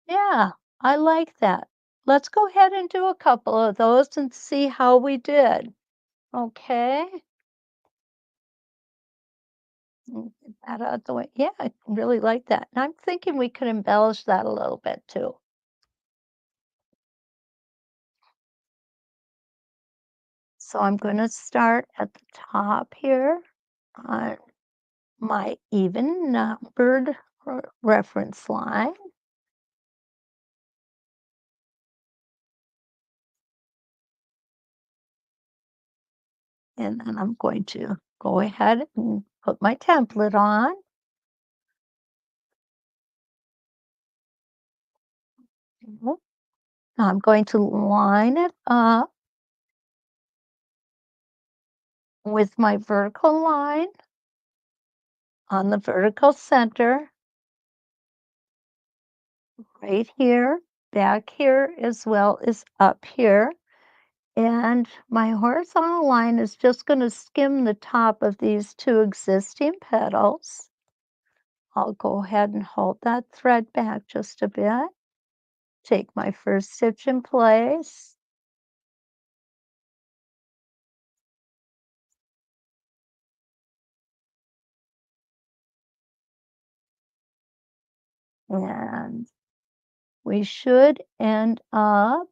S1: Yeah, I like that. Let's go ahead and do a couple of those and see how we did. Okay. Get that out the way. Yeah, I really like that. And I'm thinking we could embellish that a little bit too. So I'm going to start at the top here on my even numbered reference line. And then I'm going to go ahead and put my template on. Mhm. Now I'm going to line it up with my vertical line on the vertical center right here, back here as well as up here. And my horizontal line is just going to skim the top of these two existing petals. I'll go ahead and hold that thread back just a bit. Take my first stitch in place. And we should end up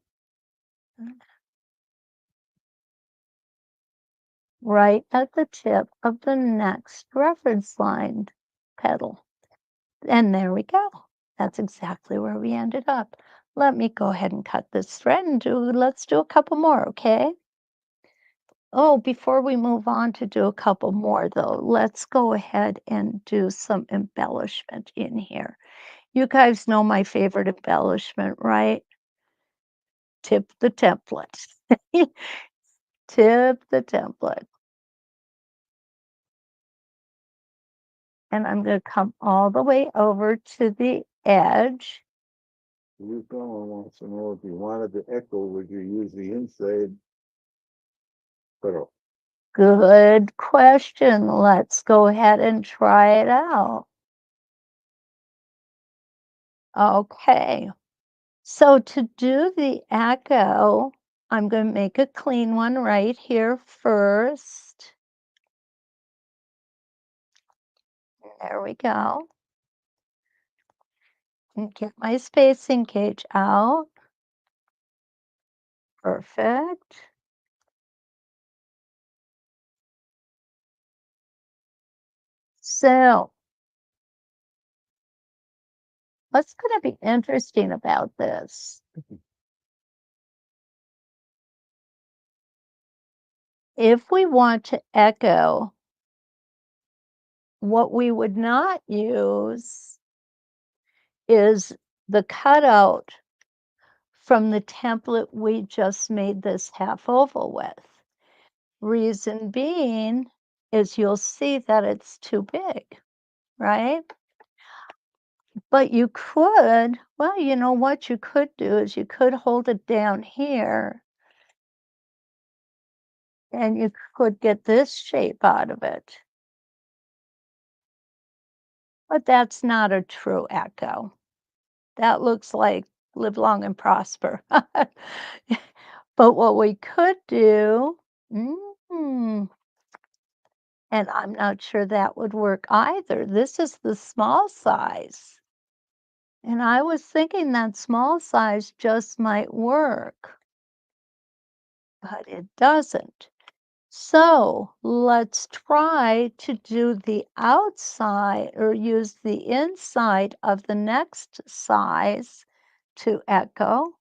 S1: right at the tip of the next reference line petal. And there we go. That's exactly where we ended up. Let me go ahead and cut this thread and let's do a couple more, okay? Oh, before we move on to do a couple more though, let's go ahead and do some embellishment in here. You guys know my favorite embellishment, right? Tip the template. Tip the template. And I'm going to come all the way over to the edge.
S2: Someone wants to know if you wanted to echo, would you use the inside cutout?
S1: Good question. Let's go ahead and try it out. Okay. So to do the echo, I'm going to make a clean one right here first. There we go. And get my spacing gauge out. Perfect. So what's going to be interesting about this? If we want to echo, what we would not use is the cutout from the template we just made this half oval with. Reason being is you'll see that it's too big, right? But you could, well, you know what you could do is you could hold it down here and you could get this shape out of it. But that's not a true echo. That looks like live long and prosper. But what we could do, mm, and I'm not sure that would work either. This is the small size. And I was thinking that small size just might work, but it doesn't. So let's try to do the outside or use the inside of the next size to echo.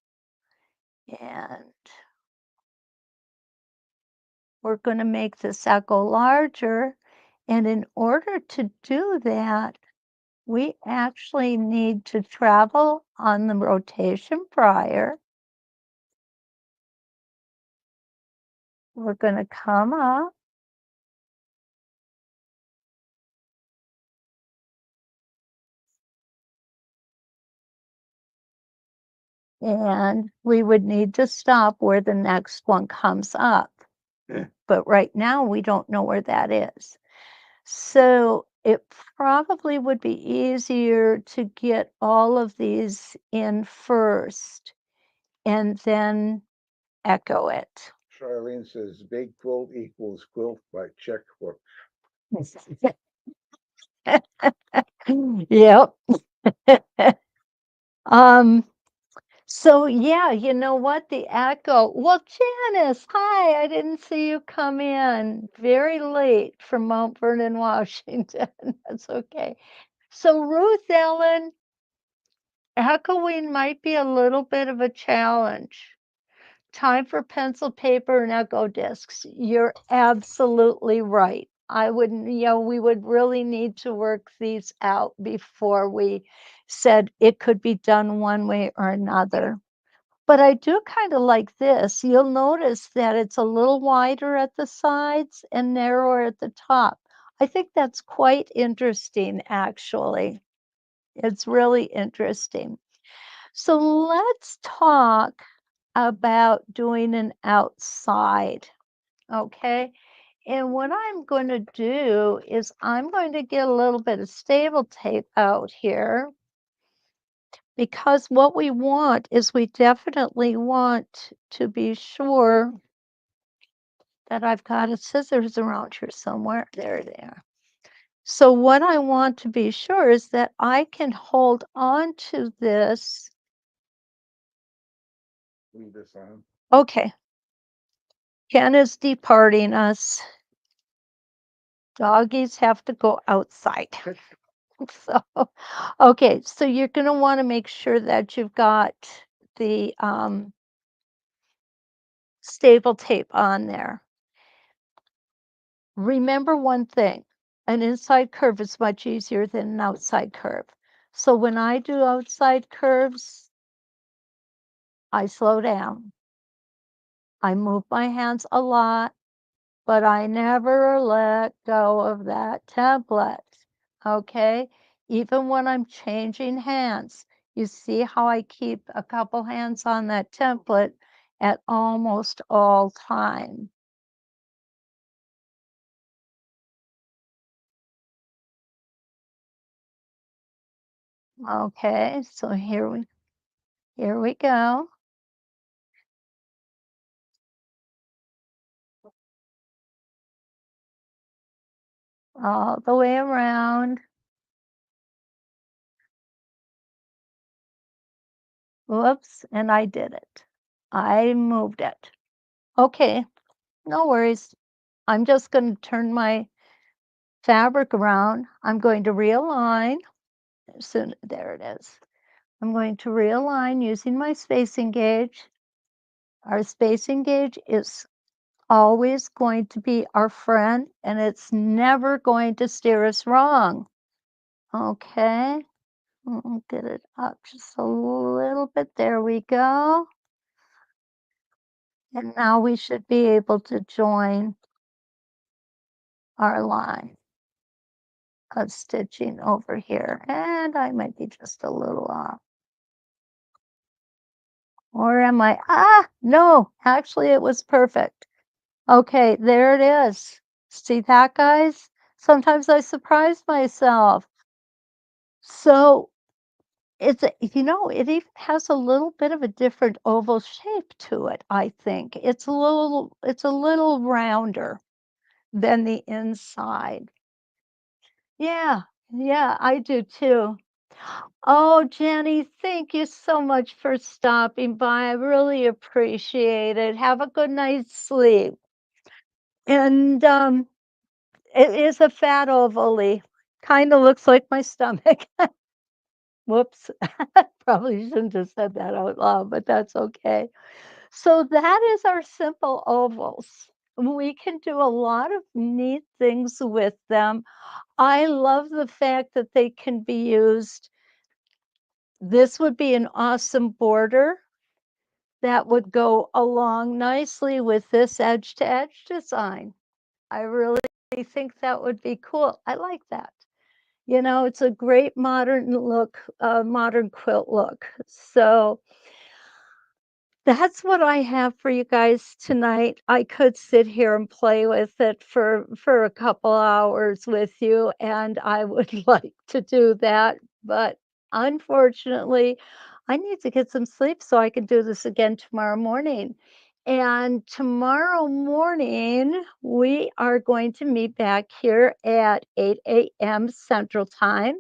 S1: And we're going to make this echo larger. And in order to do that, we actually need to travel on the rotation prior. We're going to come up and we would need to stop where the next one comes up. But right now we don't know where that is. So it probably would be easier to get all of these in first and then echo it.
S2: Charlene says big quilt equals quilt by checkbook.
S1: Yep. um, so yeah, you know what? The echo. Well, Janice, hi, I didn't see you come in. Very late from Mount Vernon, Washington. That's okay. So Ruth Ellen, echoing might be a little bit of a challenge. Time for pencil, paper, and echo discs. You're absolutely right. I wouldn't, we would really need to work these out before we said it could be done one way or another. But I do kinda like this. You'll notice that it's a little wider at the sides and narrower at the top. I think that's quite interesting, actually. It's really interesting. So let's talk about doing an outside, okay? And what I'm going to do is I'm going to get a little bit of stable tape out here because what we want is we definitely want to be sure that I've got a scissors around here somewhere. There they are. So what I want to be sure is that I can hold on to this.
S2: Leave this on.
S1: Okay, Ken is departing us. Doggies have to go outside. So, okay, so you're going to want to make sure that you've got the staple tape on there. Remember one thing, an inside curve is much easier than an outside curve. So when I do outside curves, I slow down. I move my hands a lot, but I never let go of that template. Okay? Even when I'm changing hands, you see how I keep a couple hands on that template at almost all time. Okay, so here we go. All the way around. Whoops, and I did it. I moved it. Okay, no worries. I'm just going to turn my fabric around. I'm going to realign. Soon, there it is. I'm going to realign using my spacing gauge. Our spacing gauge is always going to be our friend and it's never going to steer us wrong. Okay, get it up just a little bit. There we go. And now we should be able to join our line of stitching over here. And I might be just a little off. Or am I? Ah, no, actually it was perfect. Okay, there it is. See that, guys? Sometimes I surprise myself. So it even has a little bit of a different oval shape to it, I think. It's a little rounder than the inside. Yeah, yeah, I do too. Oh, Jenny, thank you so much for stopping by. I really appreciate it. Have a good night's sleep. And it is a fat ovally. Kind of looks like my stomach. Whoops. Probably shouldn't have said that out loud, but that's okay. So that is our simple ovals. We can do a lot of neat things with them. I love the fact that they can be used. This would be an awesome border that would go along nicely with this edge to edge design. I really think that would be cool. I like that. It's a great modern look, modern quilt look. So that's what I have for you guys tonight. I could sit here and play with it for a couple hours with you, and I would like to do that, but unfortunately, I need to get some sleep so I can do this again tomorrow morning. And tomorrow morning, we are going to meet back here at 8 a.m. Central Time.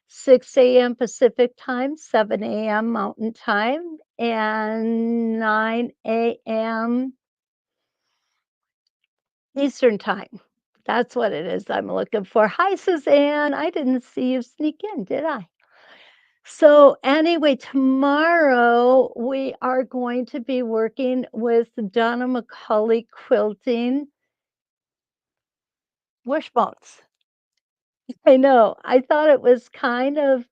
S1: 6 a.m. Pacific Time, 7 a.m. Mountain Time, and 9 a.m. Eastern Time. That's what it is I'm looking for. Hi, Suzanne. I didn't see you sneak in, did I? So, anyway, tomorrow we are going to be working with Donna McCulley Quilting wishbones. I know. I thought it was kind of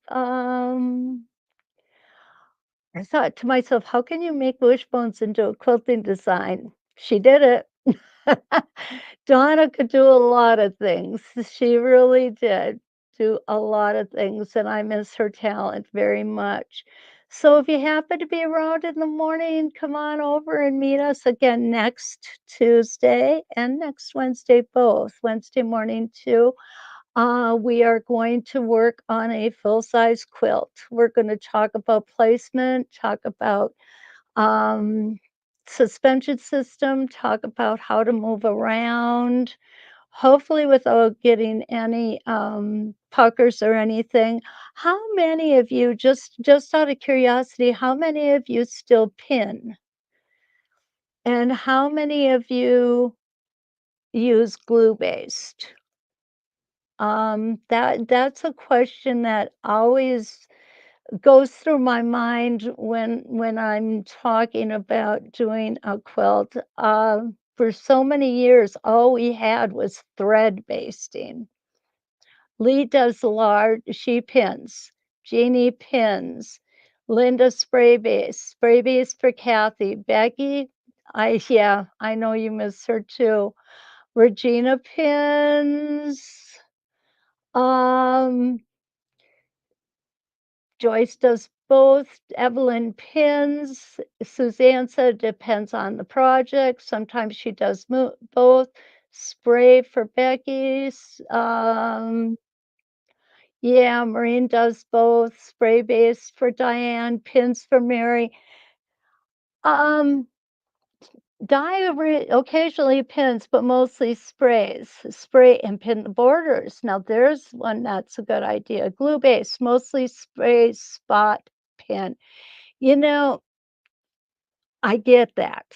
S1: I thought to myself, "How can you make wishbones into a quilting design?" She did it. Donna could do a lot of things. She really did do a lot of things, and I miss her talent very much. So if you happen to be around in the morning, come on over and meet us again next Tuesday and next Wednesday, both. Wednesday morning too. We are going to work on a full-size quilt. We're going to talk about placement, talk about um, suspension system, talk about how to move around, hopefully without getting any puckers or anything. How many of you, just out of curiosity, how many of you still pin? And how many of you use glue based? That's a question that always goes through my mind when I'm talking about doing a quilt. For so many years, all we had was thread basting. Lee does large, she pins. Jeannie pins. Linda spray base for Kathy. Becky, yeah, I know you miss her too. Regina pins. Um, Joyce does both. Evelyn pins. Suzanne said depends on the project. Sometimes she does both. Spray for Becky's. Yeah, Maureen does both. Spray base for Diane. Pins for Mary. Um, occasionally pins, but mostly sprays. Spray and pin the borders. Now there's one that's a good idea. Glue base, mostly spray, spot, pin. You know, I get that.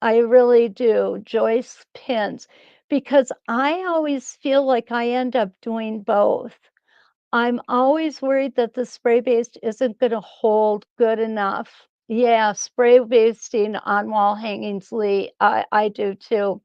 S1: I really do. Joyce pins, because I always feel like I end up doing both. I'm always worried that the spray based isn't going to hold good enough. Yeah, spray basting on wall hangings, Lee. I do too.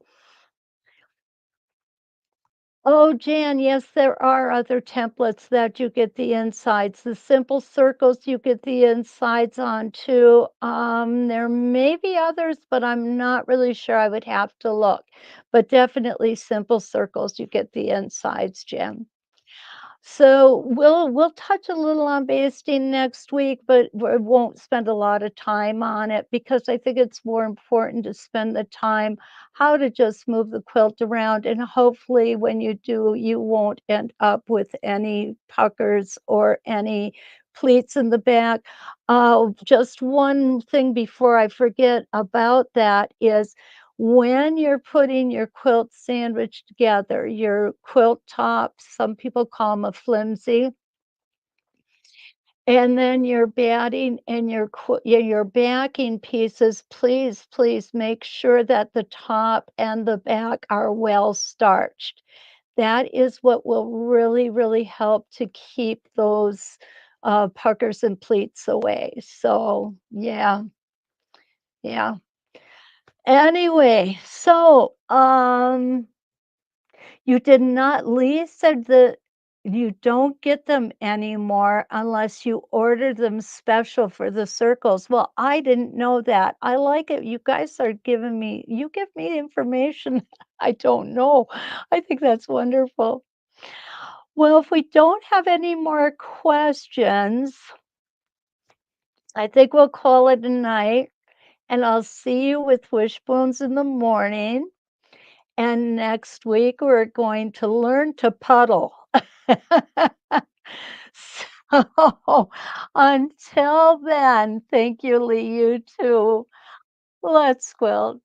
S1: Oh, Jan, yes, there are other templates that you get the insides. The simple circles you get the insides on too. There may be others, but I'm not really sure. I would have to look. But definitely simple circles, you get the insides, Jan. So we'll touch a little on basting next week, but we won't spend a lot of time on it because I think it's more important to spend the time how to just move the quilt around, and hopefully when you do, you won't end up with any puckers or any pleats in the back. Just one thing before I forget about that is when you're putting your quilt sandwich together, your quilt tops, some people call them a flimsy, and then your batting and your backing pieces, please, please make sure that the top and the back are well starched. That is what will really, really help to keep those puckers and pleats away. So, yeah, yeah. Anyway, so you did not Lee said that you don't get them anymore unless you order them special for the circles. Well, I didn't know that. I like it. You guys are giving me you give me information I don't know. I think that's wonderful. Well, if we don't have any more questions, I think we'll call it a night, and I'll see you with wishbones in the morning. And next week, we're going to learn to puddle. So until then, thank you, Lee. You too. Let's quilt.